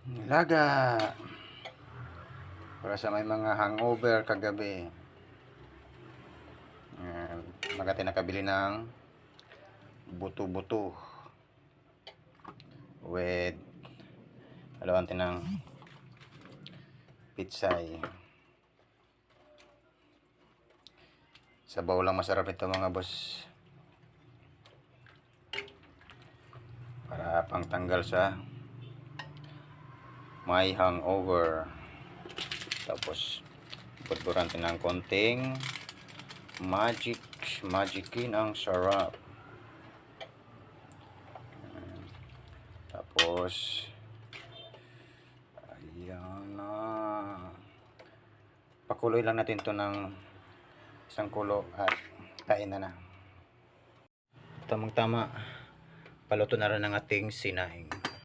Nilaga para sa may mga hangover kagabi. Magati nakabili ng buto-buto with dalawang tinang pitsay. Sabaw lang masarap ito mga boss, para pangtanggal sa may hangover. Tapos budburan ng konting magicin ang sarap. Tapos ayan na, pakuloy lang natin to ng isang kulo at kain na. Tamang tama, paluto na rin ang ating sinaing.